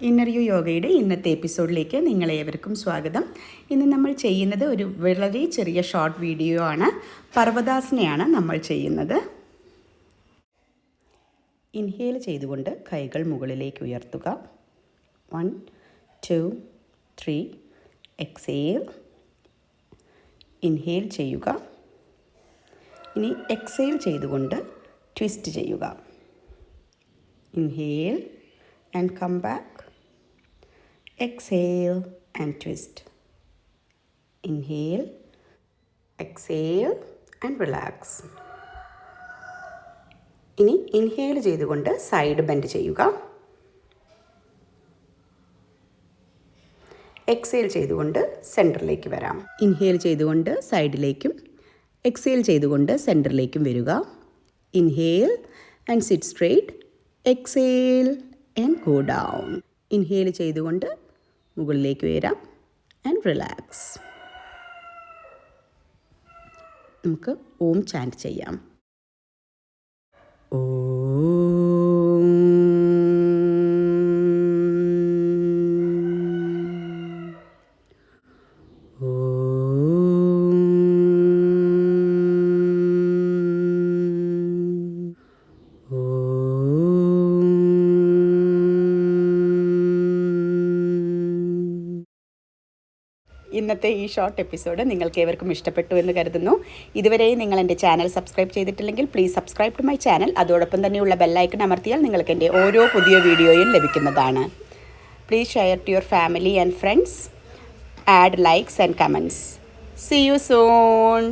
Inner U യോഗയുടെ ഇന്നത്തെ എപ്പിസോഡിലേക്ക് നിങ്ങളേവർക്കും സ്വാഗതം. ഇന്ന് നമ്മൾ ചെയ്യുന്നത് ഒരു വളരെ ചെറിയ ഷോർട്ട് വീഡിയോ ആണ്. പർവ്വതാസനയാണ് നമ്മൾ ചെയ്യുന്നത്. ഇൻഹേൽ ചെയ്തുകൊണ്ട് കൈകൾ മുകളിലേക്ക് ഉയർത്തുക. 1 2 3. എക്സേൽ. ഇൻഹേൽ ചെയ്യുക. ഇനി എക്സേൽ ചെയ്തുകൊണ്ട് ട്വിസ്റ്റ് ചെയ്യുക. Inhale and come back. Exhale and twist. Inhale, exhale and relax. ഇനി ഇൻഹേൽ ചെയ്തുകൊണ്ട് സൈഡ് ബെൻഡ് ചെയ്യുക. എക്സേൽ ചെയ്തുകൊണ്ട് സെൻറ്ററിലേക്ക് വരാം. ഇൻഹേൽ ചെയ്തുകൊണ്ട് സൈഡിലേക്കും എക്സേൽ ചെയ്തുകൊണ്ട് സെൻറ്ററിലേക്കും വരിക. Inhale and sit straight. Exhale and go down. Inhale ചെയ്തുകൊണ്ട് മുകളിലേക്ക് ഉയരാം ആൻഡ് റിലാക്സ്. നമുക്ക് ഓം ചാൻറ്റ് ചെയ്യാം. ഇന്നത്തെ ഈ ഷോർട്ട് എപ്പിസോഡ് നിങ്ങൾക്ക് ഏവർക്കും ഇഷ്ടപ്പെട്ടു എന്ന് കരുതുന്നു. ഇതുവരെ നിങ്ങൾ എൻ്റെ ചാനൽ സബ്സ്ക്രൈബ് ചെയ്തിട്ടില്ലെങ്കിൽ please subscribe to my channel. അതോടൊപ്പം തന്നെയുള്ള ബെല്ലൈക്കൺ അമർത്തിയാൽ നിങ്ങൾക്ക് എൻ്റെ ഓരോ പുതിയ വീഡിയോയും ലഭിക്കുന്നതാണ്. Please share to your family and friends. Add likes and comments. See you soon.